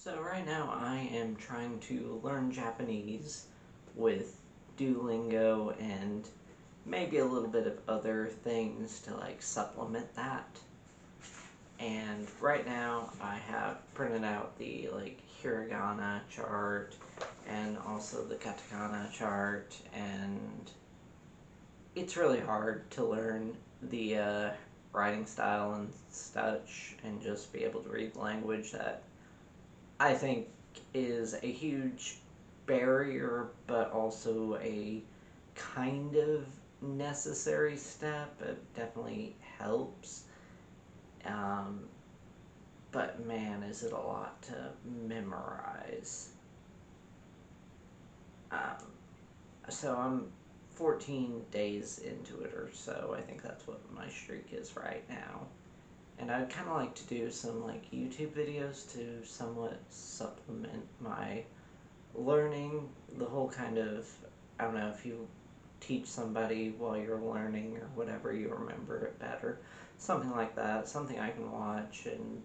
So right now I am trying to learn Japanese with Duolingo and maybe a little bit of other things to like supplement that. And right now I have printed out the like hiragana chart and also the katakana chart, and it's really hard to learn the writing style and such and just be able to read the language. That I think is a huge barrier, but also a kind of necessary step. It definitely helps. Um, but man, is it a lot to memorize. Um, so I'm 14 days into it or so. I think that's what my streak is right now. And I'd kind of like to do some like YouTube videos to somewhat supplement my learning. The whole kind of, I don't know, if you teach somebody while you're learning or whatever, you remember it better. Something like that, something I can watch and,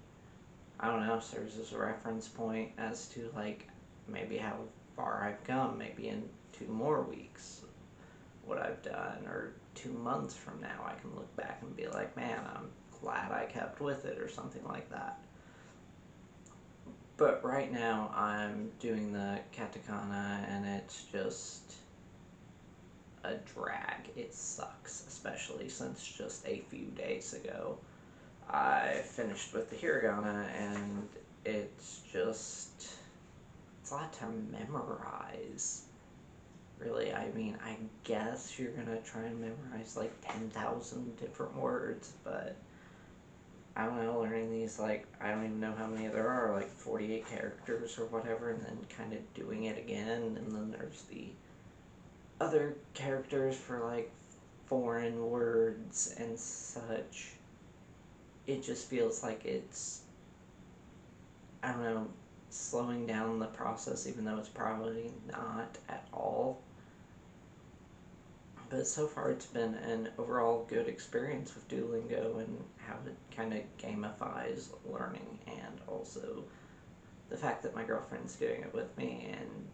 I don't know, serves as a reference point as to like maybe how far I've come, maybe in 2 more weeks what I've done, or 2 months from now I can look back and be like, man, I'm glad I kept with it, or something like that. But right now I'm doing the katakana and it's just a drag. It sucks, especially since just a few days ago I finished with the hiragana, and it's a lot to memorize. Really, I mean, I guess you're gonna try and memorize like 10,000 different words, but I don't know, learning these, like, I don't even know how many there are, like 48 characters or whatever, and then kind of doing it again, and then there's the other characters for like foreign words and such. It just feels like it's, I don't know, slowing down the process, even though it's probably not at all. But so far it's been an overall good experience with Duolingo and how it kind of gamifies learning, and also the fact that my girlfriend's doing it with me, and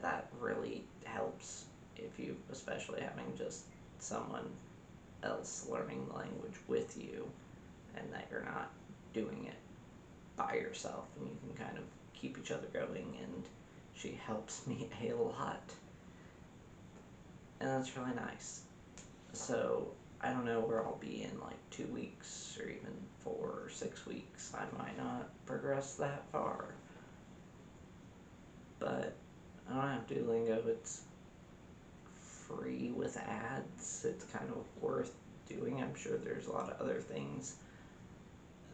that really helps if you, especially having just someone else learning the language with you, and that you're not doing it by yourself, and you can kind of keep each other going, and she helps me a lot. And that's really nice. So I don't know where I'll be in like 2 weeks or even 4 or 6 weeks. I might not progress that far. But I don't know, Duolingo, it's free with ads. It's kind of worth doing. I'm sure there's a lot of other things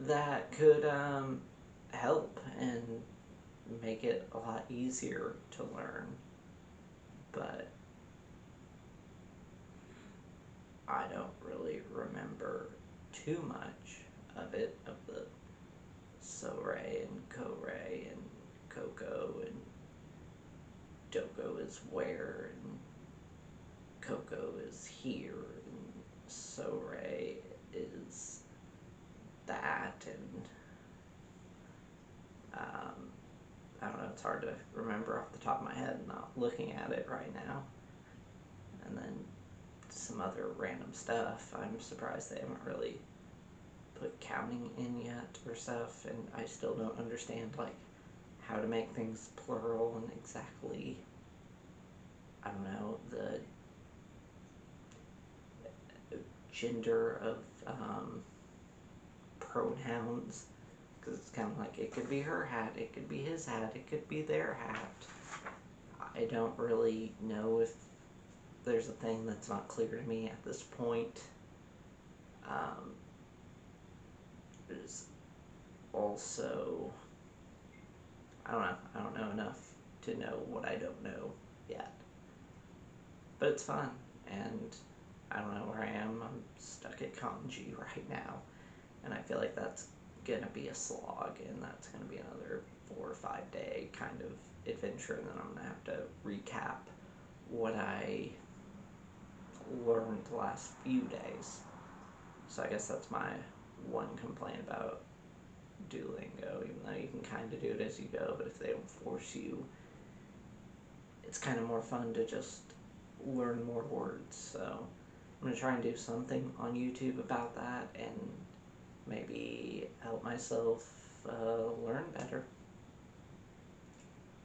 that could help and make it a lot easier to learn. But I don't really remember too much of it, of the so-re and ko-re and Coco, and Doko is where, and Coco is here, and so-re is that, and I don't know, it's hard to remember off the top of my head, not looking at it right now. And then some other random stuff. I'm surprised they haven't really put counting in yet or stuff, and I still don't understand like how to make things plural and exactly, I don't know, the gender of pronouns, because it's kind of like it could be her hat, it could be his hat, it could be their hat. I don't really know if there's a thing that's not clear to me at this point. There's also, I don't know enough to know what I don't know yet. But it's fun, and I don't know where I am. I'm stuck at kanji right now, and I feel like that's gonna be a slog, and that's gonna be another 4 or 5 day kind of adventure, and then I'm gonna have to recap what I learned the last few days. So I guess that's my one complaint about Duolingo, even though you can kind of do it as you go, but if they don't force you, it's kind of more fun to just learn more words. So I'm going to try and do something on YouTube about that and maybe help myself learn better.